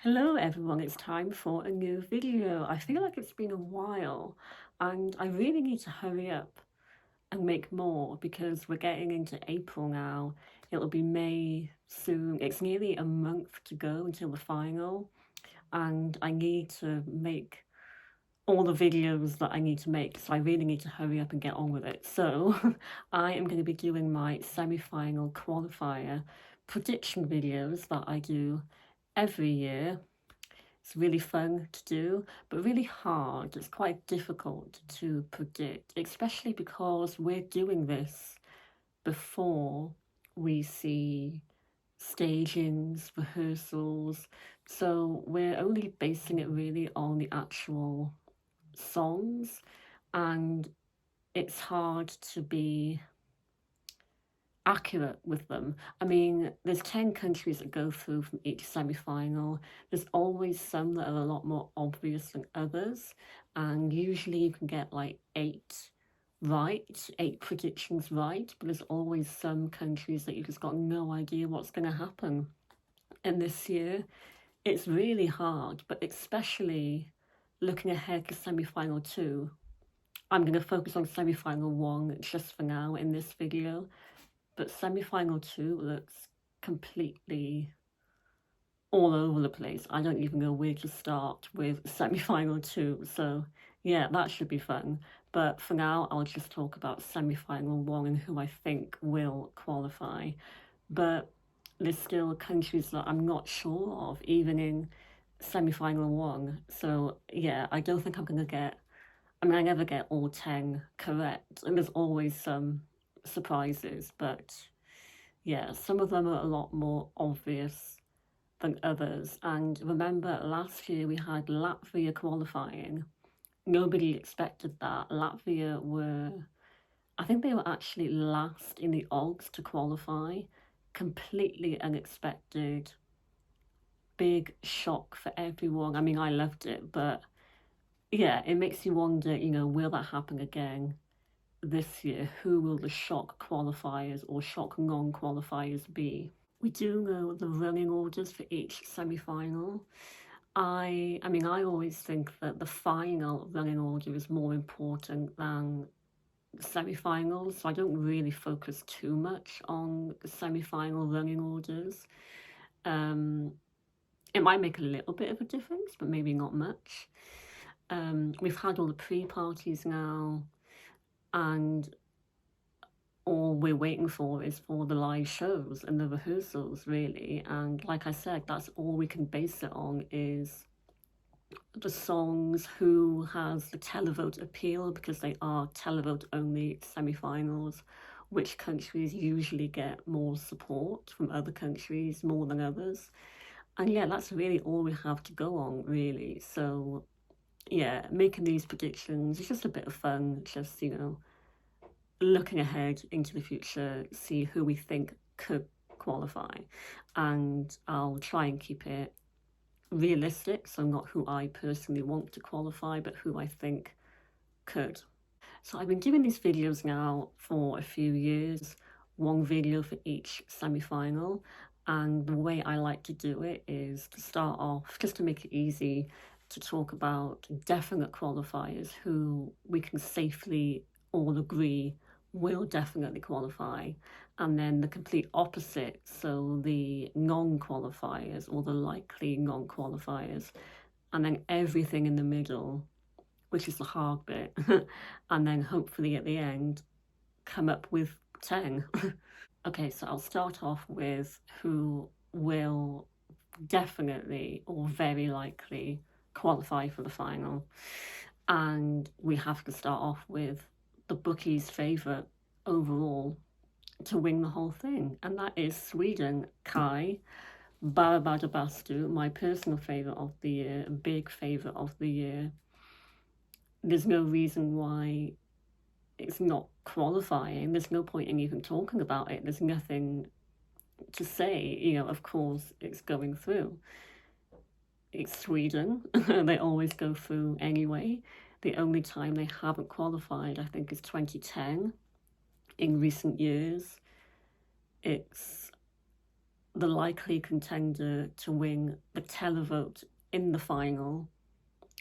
Hello everyone, it's time for a new video. I feel like it's been a while and I really need to hurry up and make more because we're getting into April now. It'll be May soon. It's nearly a month to go until the final and I need to make all the videos that I need to make, so I really need to hurry up and get on with it. So I am going to be doing my semi-final qualifier prediction videos that I do every year. It's really fun to do, but really hard. It's quite difficult to predict, especially because we're doing this before we see stagings, rehearsals. So we're only basing it really on the actual songs, and it's hard to be accurate with them. I mean, there's 10 countries that go through from each semi-final. There's always some that are a lot more obvious than others, and usually you can get like 8 predictions right, but there's always some countries that you just got no idea what's going to happen. And this year, it's really hard, but especially looking ahead to semi-final 2. I'm going to focus on semi-final 1 just for now in this video, but semi-final 2 looks completely all over the place. I don't even know where to start with semi-final 2, so yeah, that should be fun. But for now, I'll just talk about semi-final 1 and who I think will qualify. But there's still countries that I'm not sure of, even in semi-final 1. So yeah, I don't think I'm going to get, I never get all 10 correct, and there's always some surprises, but yeah, some of them are a lot more obvious than others. And remember, last year we had Latvia qualifying. Nobody expected that. Latvia were, I think they were actually last in the odds to qualify. Completely unexpected. Big shock for everyone. I mean, I loved it, but yeah, it makes you wonder, will that happen again this year? Who will the shock qualifiers or shock non-qualifiers be? We do know the running orders for each semi-final. I always think that the final running order is more important than the semi-finals, so I don't really focus too much on the semi-final running orders. It might make a little bit of a difference, but maybe not much. We've had all the pre-parties now, and all we're waiting for is for the live shows and the rehearsals, really. And like I said, that's all we can base it on is the songs, who has the televote appeal, because they are televote only semi-finals, which countries usually get more support from other countries more than others. And yeah, that's really all we have to go on, really. So yeah, making these predictions is just a bit of fun, just, looking ahead into the future, see who we think could qualify. And I'll try and keep it realistic, so not who I personally want to qualify, but who I think could. So I've been doing these videos now for a few years, one video for each semi-final, and the way I like to do it is to start off, just to make it easy, to talk about definite qualifiers who we can safely all agree will definitely qualify, and then the complete opposite, so the non-qualifiers or the likely non-qualifiers, and then everything in the middle, which is the hard bit, and then hopefully at the end come up with 10. Okay, so I'll start off with who will definitely or very likely qualify for the final. And we have to start off with the bookies' favourite overall to win the whole thing, and that is Sweden. Kai Barabadabastu, my personal favourite of the year, a big favourite of the year. There's no reason why it's not qualifying. There's no point in even talking about it. There's nothing to say. Of course it's going through. It's Sweden. They always go through anyway. The only time they haven't qualified, I think, is 2010. In recent years, it's the likely contender to win the televote in the final.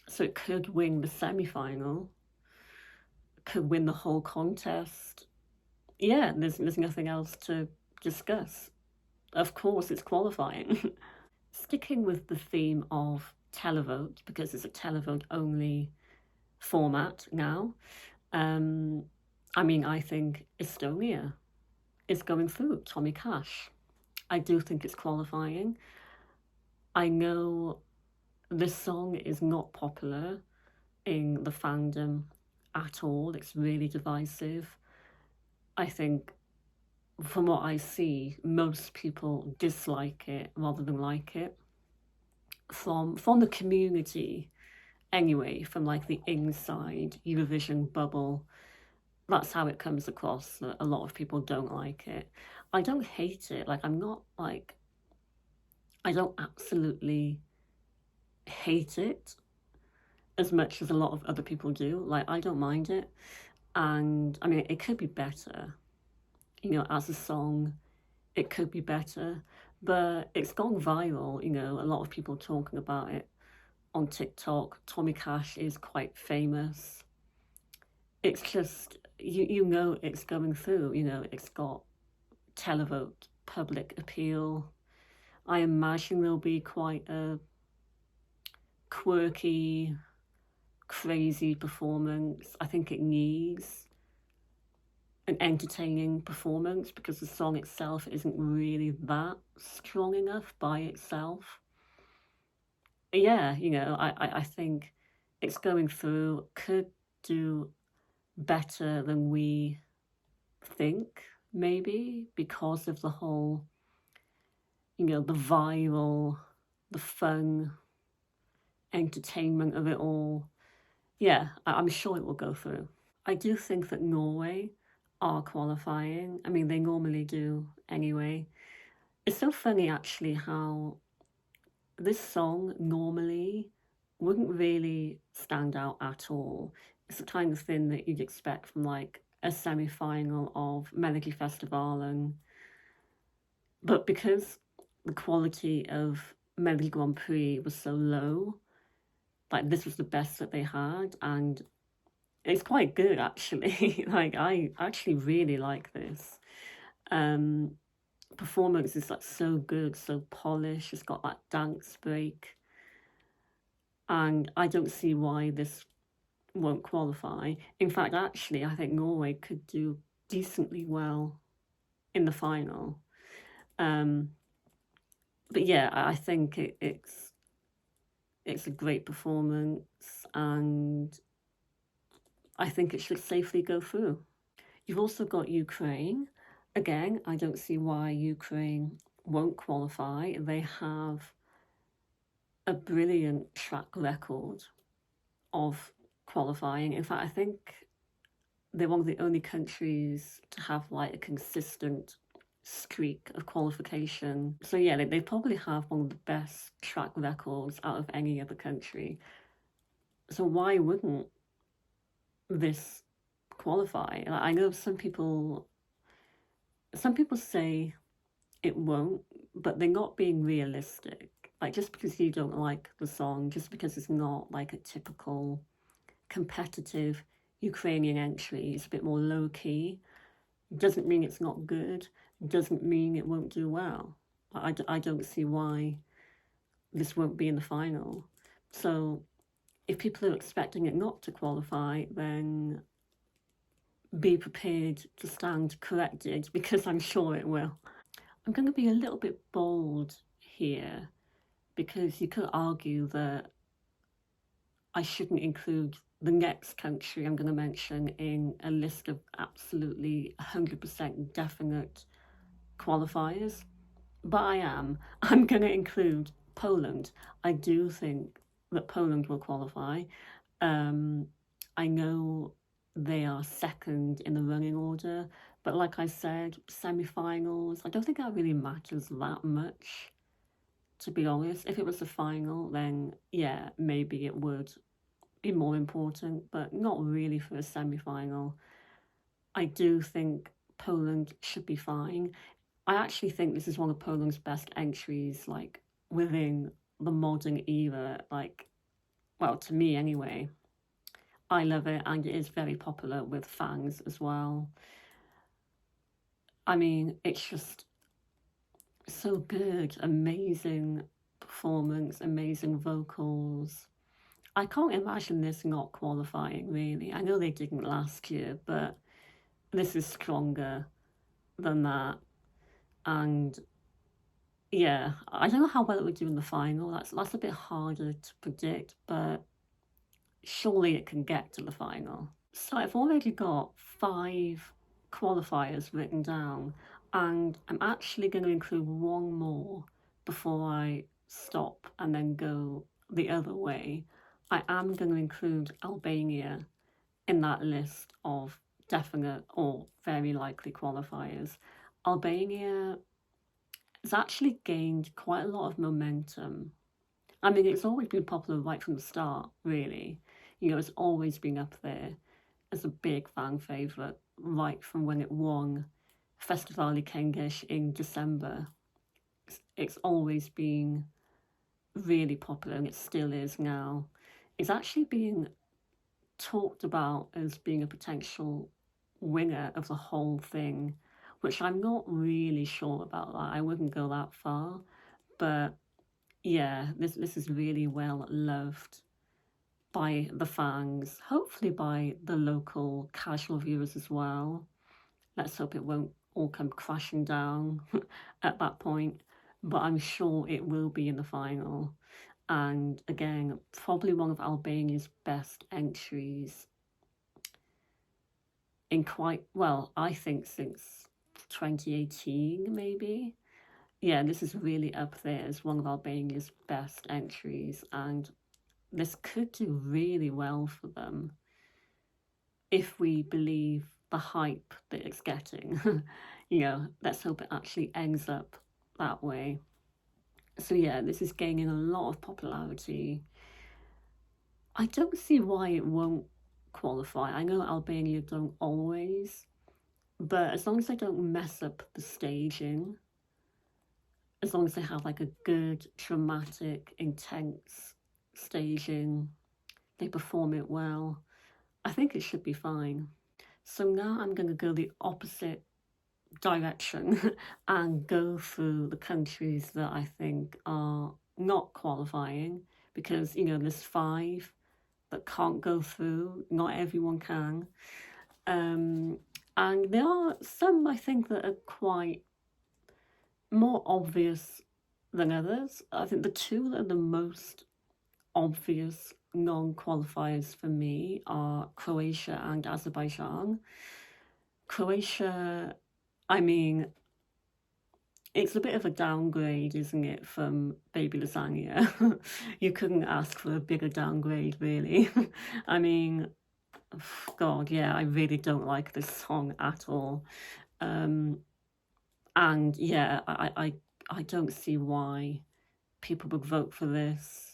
So it could win the semi-final, could win the whole contest. Yeah, there's nothing else to discuss. Of course, it's qualifying. Sticking with the theme of televote, because it's a televote only format now, I think Estonia is going through Tommy Cash. I do think it's qualifying. I know this song is not popular in the fandom at all. It's really divisive. I think from what I see, most people dislike it rather than like it. From the community, anyway, from like the inside Eurovision bubble, that's how it comes across. That a lot of people don't like it. I don't hate it. Like I'm not like I don't absolutely hate it as much as a lot of other people do. Like I don't mind it, and it could be better. As a song, it could be better, but it's gone viral. A lot of people talking about it on TikTok. Tommy Cash is quite famous. It's just it's going through. It's got televote public appeal. I imagine there'll be quite a quirky, crazy performance. I think it needs an entertaining performance because the song itself isn't really that strong enough by itself. Yeah, I think it's going through, could do better than we think, maybe, because of the whole, the viral, the fun, entertainment of it all. Yeah, I'm sure it will go through. I do think that Norway are qualifying. They normally do anyway. It's so funny actually how this song normally wouldn't really stand out at all. It's the kind of thing that you'd expect from like a semi-final of Melodifestivalen. But because the quality of Melody Grand Prix was so low, like this was the best that they had, and it's quite good actually. Like I actually really like this. Um, Performance is like so good, so polished. It's got that dance break, and I don't see why this won't qualify. In fact, actually, I think Norway could do decently well in the final. Um, but yeah, I think it's a great performance, and I think it should safely go through. You've also got Ukraine. Again, I don't see why Ukraine won't qualify. They have a brilliant track record of qualifying. In fact, I think they're one of the only countries to have like a consistent streak of qualification. So yeah, they probably have one of the best track records out of any other country. So why wouldn't this qualify? I know some people say it won't, but they're not being realistic. Like just because you don't like the song, just because it's not like a typical competitive Ukrainian entry, it's a bit more low key, doesn't mean it's not good, doesn't mean it won't do well. I don't see why this won't be in the final. So if people are expecting it not to qualify, then be prepared to stand corrected because I'm sure it will. I'm going to be a little bit bold here because you could argue that I shouldn't include the next country I'm going to mention in a list of absolutely 100% definite qualifiers, but I am. I'm going to include Poland. I do think that Poland will qualify. I know they are second in the running order, but like I said, semi-finals, I don't think that really matters that much, to be honest. If it was the final, then yeah, maybe it would be more important, but not really for a semi-final. I do think Poland should be fine. I actually think this is one of Poland's best entries, like, within the modern era, like, well, to me anyway. I love it, and it is very popular with fans as well. I mean, it's just so good, amazing performance, amazing vocals. I can't imagine this not qualifying, really. I know they didn't last year, but this is stronger than that. And yeah, I don't know how well it would do in the final. That's a bit harder to predict, but surely it can get to the final. So I've already got 5 qualifiers written down, and I'm actually going to include one more before I stop and then go the other way. I am going to include Albania in that list of definite or very likely qualifiers. Albania has actually gained quite a lot of momentum. I mean, it's always been popular right from the start, really. You know, it's always been up there as a big fan favourite right from when it won Festivali Kengish in December. It's always been really popular, and it still is now. It's actually being talked about as being a potential winner of the whole thing, which I'm not really sure about that. I wouldn't go that far, but yeah, this is really well loved by the fans, hopefully by the local casual viewers as well. Let's hope it won't all come crashing down at that point, but I'm sure it will be in the final. And again, probably one of Albania's best entries in quite, well, I think since 2018, maybe. Yeah, this is really up there as one of Albania's best entries, and this could do really well for them if we believe the hype that it's getting. You know, let's hope it actually ends up that way. So yeah, this is gaining a lot of popularity. I don't see why it won't qualify. I know Albania don't always, but as long as they don't mess up the staging, as long as they have like a good, dramatic, intense staging, they perform it well, I think it should be fine. So now I'm going to go the opposite direction and go through the countries that I think are not qualifying, because, you know, there's 5 that can't go through. Not everyone can. And there are some, I think, that are quite more obvious than others. I think the 2 that are the most obvious non-qualifiers for me are Croatia and Azerbaijan. Croatia, I mean, it's a bit of a downgrade, isn't it, from Baby Lasagna? You couldn't ask for a bigger downgrade, really. I mean, God, yeah, I really don't like this song at all. And yeah, I don't see why people would vote for this.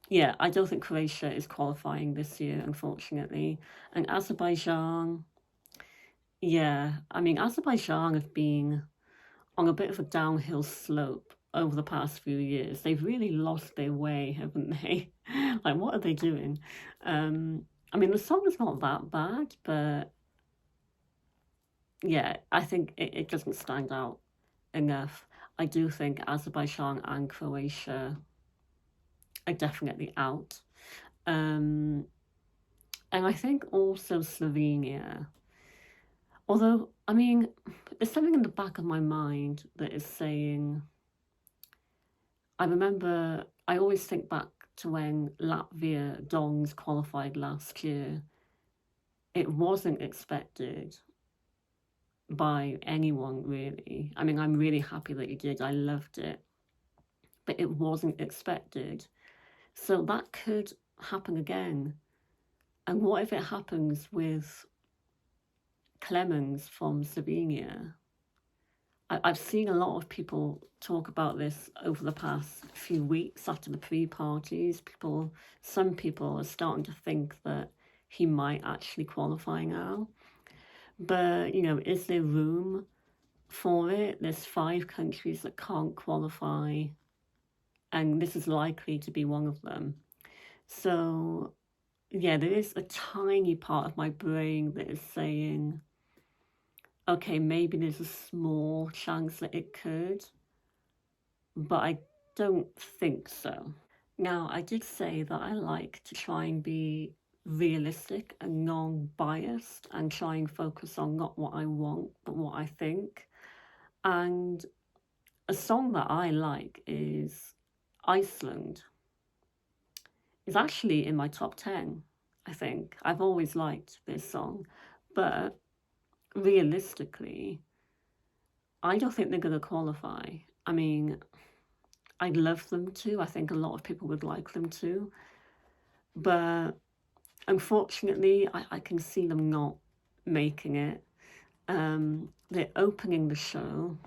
Yeah, I don't think Croatia is qualifying this year, unfortunately. And Azerbaijan, yeah, I mean, Azerbaijan have been on a bit of a downhill slope over the past few years. They've really lost their way, haven't they? Like, what are they doing? I mean, the song is not that bad, but yeah, I think it doesn't stand out enough. I do think Azerbaijan and Croatia are definitely out. And I think also Slovenia. Although, I mean, there's something in the back of my mind that is saying, I remember, I always think back to when Latvia Dongs qualified last year. It wasn't expected by anyone, really. I mean, I'm really happy that he did. I loved it. But it wasn't expected. So that could happen again. And what if it happens with Clemens from Slovenia? I've seen a lot of people talk about this over the past few weeks after the pre-parties. Some people are starting to think that he might actually qualify now. But, you know, is there room for it, there's 5 countries that can't qualify, and this is likely to be one of them. So, yeah, there is a tiny part of my brain that is saying, okay, maybe there's a small chance that it could, but I don't think so. Now, I did say that I like to try and be realistic and non-biased and try and focus on not what I want, but what I think. And a song that I like is Iceland. It's actually in my top 10, I think. I've always liked this song, but realistically, I don't think they're going to qualify. I mean, I'd love them to. I think a lot of people would like them to. But unfortunately, I can see them not making it. They're opening the show,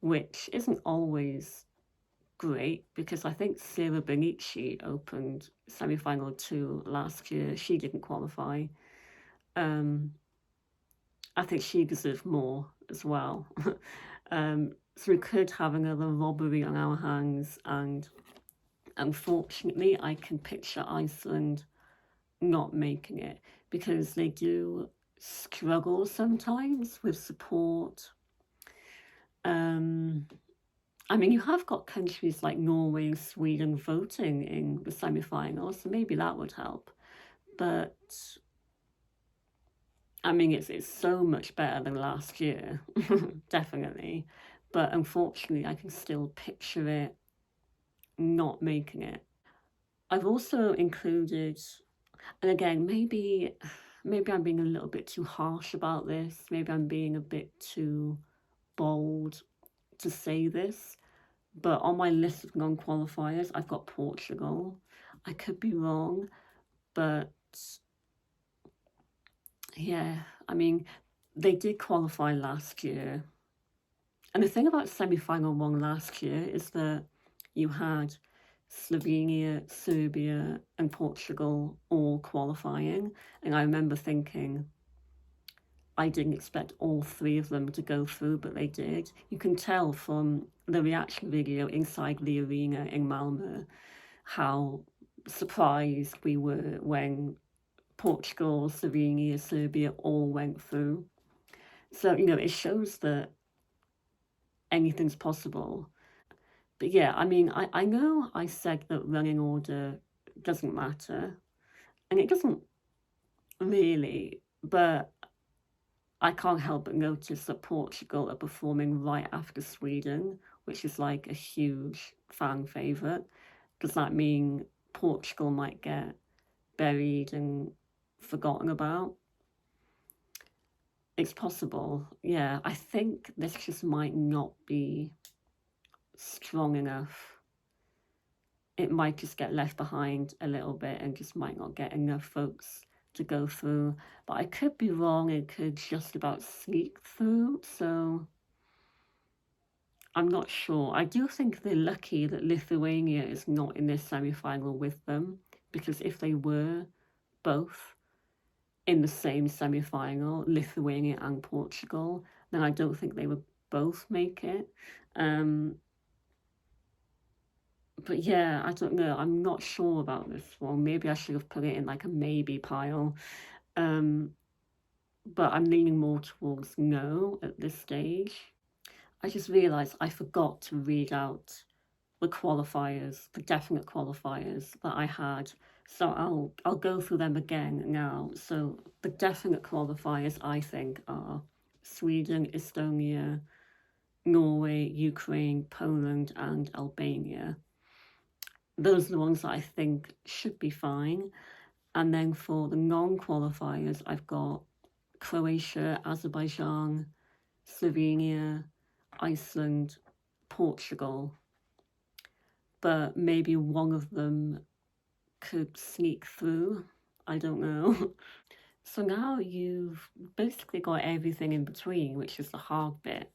which isn't always great because I think Sarah Benici opened semi-final 2 last year. She didn't qualify. I think she deserved more as well. So we could have another robbery on our hands, and unfortunately, I can picture Iceland not making it because they do struggle sometimes with support. I mean, you have got countries like Norway and Sweden voting in the semi-finals, so maybe that would help. But I mean, it's so much better than last year, definitely. But unfortunately, I can still picture it not making it. I've also included, and again, maybe I'm being a little bit too harsh about this. Maybe I'm being a bit too bold to say this. But on my list of non-qualifiers, I've got Portugal. I could be wrong, but yeah, I mean, they did qualify last year. And the thing about semi-final 1 last year is that you had Slovenia, Serbia, and Portugal all qualifying. And I remember thinking, I didn't expect all 3 of them to go through, but they did. You can tell from the reaction video inside the arena in Malmö how surprised we were when Portugal, Slovenia, Serbia all went through. So, it shows that anything's possible. But yeah, I mean, I know I said that running order doesn't matter, and it doesn't really, but I can't help but notice that Portugal are performing right after Sweden, which is like a huge fan favourite. Does that mean Portugal might get buried and forgotten about? It's possible, yeah. I think this just might not be strong enough. It might just get left behind a little bit and just might not get enough folks to go through. But I could be wrong, it could just about sneak through, so I'm not sure. I do think they're lucky that Lithuania is not in this semi-final with them, because if they were both in the same semi-final, Lithuania and Portugal, then I don't think they would both make it. But yeah, I don't know. I'm not sure about this one. Maybe I should have put it in like a maybe pile. But I'm leaning more towards no at this stage. I just realised I forgot to read out the qualifiers, the definite qualifiers that I had. So I'll go through them again now. So the definite qualifiers I think are Sweden, Estonia, Norway, Ukraine, Poland, and Albania. Those are the ones that I think should be fine. And then for the non-qualifiers, I've got Croatia, Azerbaijan, Slovenia, Iceland, Portugal. But maybe one of them could sneak through. I don't know. So now you've basically got everything in between, which is the hard bit.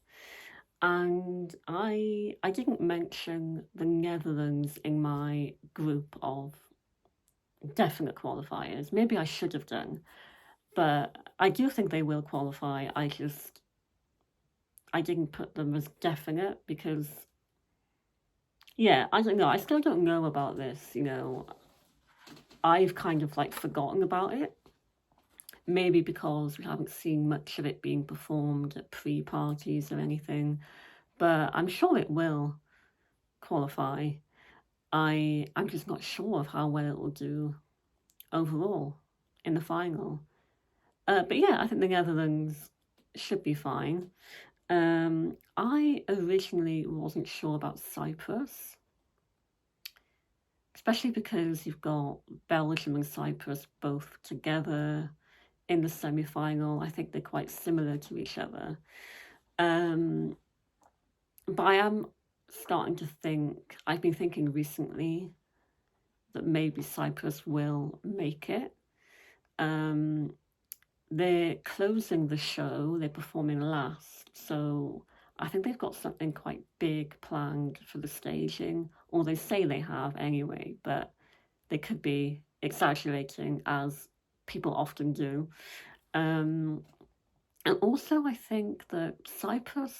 And I didn't mention the Netherlands in my group of definite qualifiers. Maybe I should have done, but I do think they will qualify. I just I didn't put them as definite because, yeah, I don't know. I still don't know about this, I've kind of like forgotten about it. Maybe because we haven't seen much of it being performed at pre-parties or anything, but I'm sure it will qualify. I'm just not sure of how well it will do overall in the final. But yeah, I think the Netherlands should be fine. I originally wasn't sure about Cyprus, especially because you've got Belgium and Cyprus both together in the semi-final. I think they're quite similar to each other. But I am starting to think, I've been thinking recently that maybe Cyprus will make it. They're closing the show, they're performing last, so I think they've got something quite big planned for the staging, or they say they have anyway, but they could be exaggerating, as people often do. And also, I think that Cyprus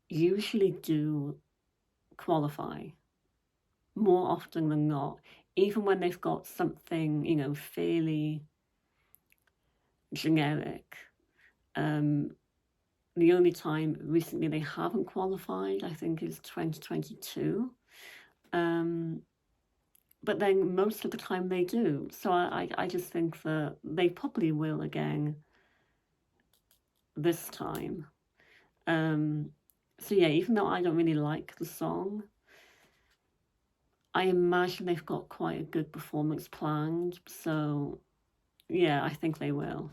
usually do qualify more often than not, even when they've got something, fairly generic. The only time recently they haven't qualified, I think, is 2022. But then most of the time they do. So I just think that they probably will again this time. So yeah, even though I don't really like the song, I imagine they've got quite a good performance planned. So yeah, I think they will.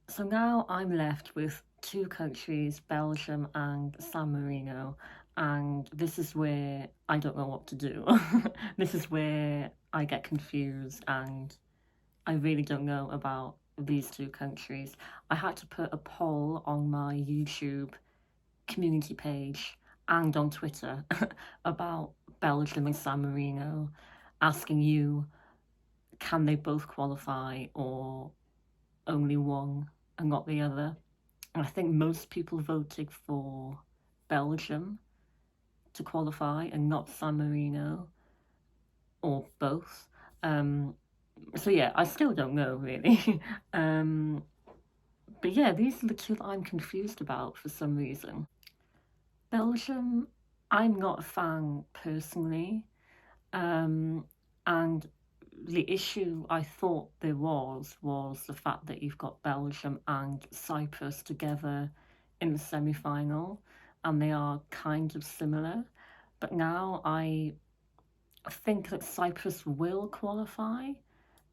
So now I'm left with two countries, Belgium and San Marino, and this is where I don't know what to do. This is where I get confused and I really don't know about these two countries. I had to put a poll on my YouTube community page and on Twitter about Belgium and San Marino, asking you, can they both qualify or only one and not the other? And I think most people voted for Belgium to qualify and not San Marino, or both. So yeah, I still don't know really. But yeah, these are the two that I'm confused about for some reason. Belgium, I'm not a fan personally. And the issue I thought there was the fact that you've got Belgium and Cyprus together in the semi-final, and they are kind of similar. But now I think that Cyprus will qualify,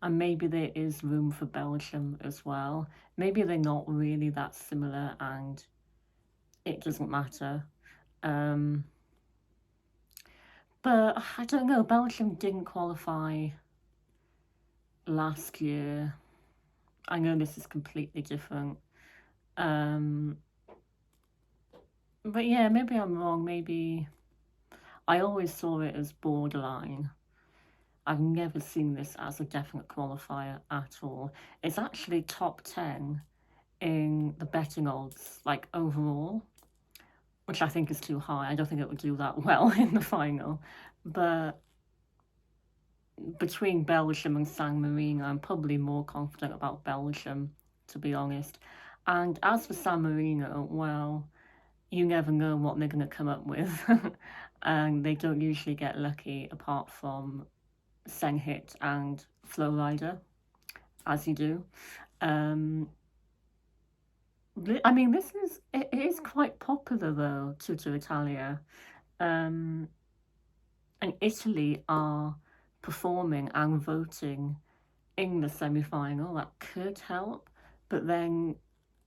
and maybe there is room for Belgium as well. Maybe they're not really that similar, and it doesn't matter. But I don't know, Belgium didn't qualify last year. I know this is completely different. But yeah, maybe I'm wrong. Maybe I always saw it as borderline. I've never seen this as a definite qualifier at all. It's actually top 10 in the betting odds, like overall, which I think is too high. I don't think it would do that well in the final. But between Belgium and San Marino, I'm probably more confident about Belgium, to be honest. And as for San Marino, well, you never know what they're going to come up with. And they don't usually get lucky apart from Senhit and Flowrider, as you do. I mean, it is quite popular though, Tutto Italia. And Italy are performing and voting in the semi-final. That could help, but then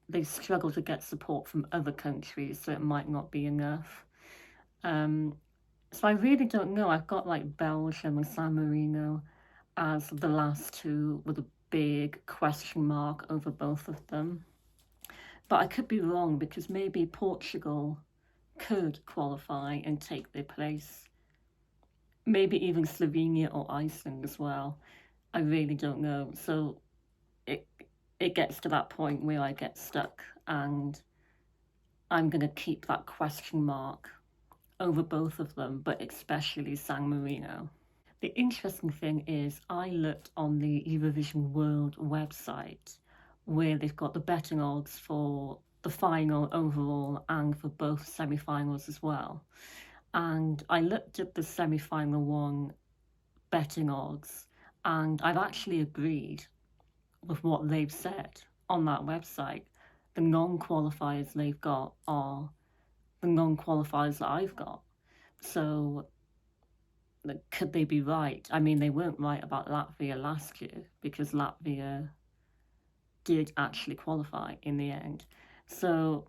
they struggle to get support from other countries, so it might not be enough. So I really don't know. I've got like Belgium and San Marino as the last two with a big question mark over both of them. But I could be wrong because maybe Portugal could qualify and take their place. Maybe even Slovenia or Iceland as well. I really don't know. So it gets to that point where I get stuck and I'm going to keep that question mark over both of them, but especially San Marino. The interesting thing is I looked on the Eurovision World website where they've got the betting odds for the final overall and for both semi-finals as well. And I looked at the semi-final one betting odds, and I've actually agreed with what they've said on that website. The non-qualifiers they've got are the non-qualifiers that I've got. So could they be right? I mean, they weren't right about Latvia last year because Latvia did actually qualify in the end. So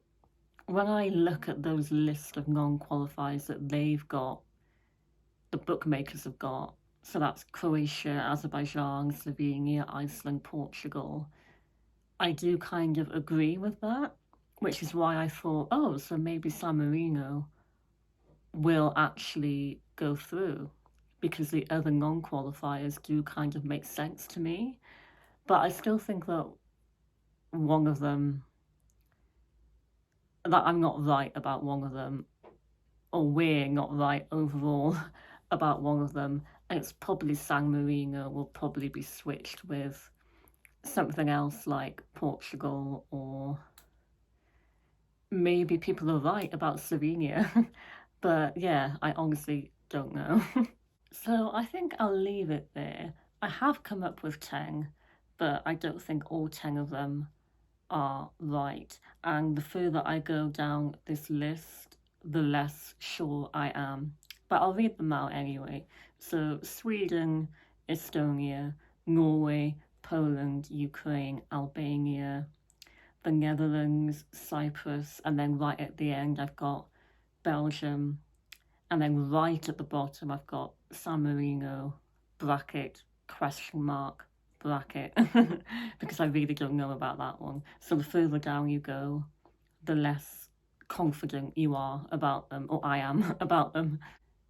when I look at those lists of non-qualifiers that they've got, the bookmakers have got, so that's Croatia, Azerbaijan, Slovenia, Iceland, Portugal, I do kind of agree with that, which is why I thought, oh, so maybe San Marino will actually go through, because the other non-qualifiers do kind of make sense to me. But I still think that one of them, that I'm not right about one of them, or we're not right overall about one of them, and it's probably San Marino will probably be switched with something else like Portugal, or maybe people are right about Slovenia. But yeah, I honestly don't know. So I think I'll leave it there. I have come up with 10, but I don't think all 10 of them are right. And the further I go down this list, the less sure I am. But I'll read them out anyway. So Sweden, Estonia, Norway, Poland, Ukraine, Albania, the Netherlands, Cyprus, and then right at the end I've got Belgium, and then right at the bottom I've got San Marino, bracket, question mark, bracket, because I really don't know about that one. So the further down you go, the less confident you are about them, or I am about them.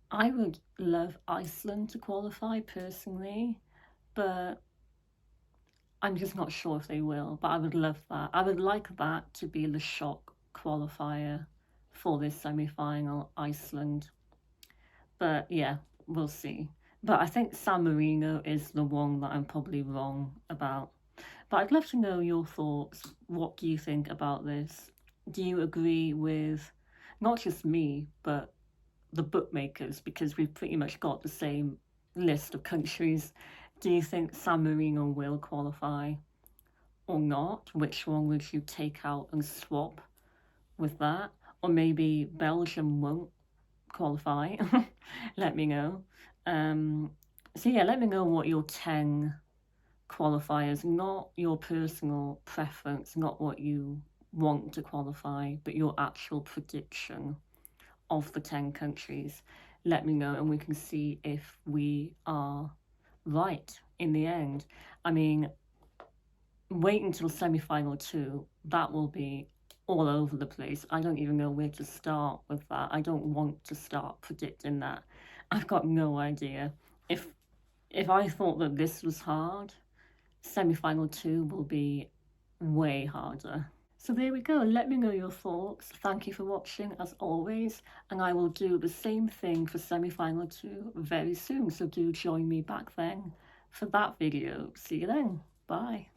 I would love Iceland to qualify personally, but I'm just not sure if they will. But I would love that. I would like that to be the shock qualifier for this semi-final, Iceland. But yeah, we'll see. But I think San Marino is the one that I'm probably wrong about. But I'd love to know your thoughts. What do you think about this? Do you agree with not just me, but the bookmakers? Because we've pretty much got the same list of countries. Do you think San Marino will qualify or not? Which one would you take out and swap with that? Or maybe Belgium won't qualify. Let me know. So yeah, let me know what your 10 qualifiers, not your personal preference, not what you want to qualify, but your actual prediction of the 10 countries. Let me know and we can see if we are right in the end. I mean, wait until semi-final 2, that will be all over the place. I don't even know where to start with that. I don't want to start predicting that. I've got no idea. If I thought that this was hard, semi-final 2 will be way harder. So there we go. Let me know your thoughts. Thank you for watching as always, and I will do the same thing for semi-final 2 very soon. So do join me back then for that video. See you then. Bye.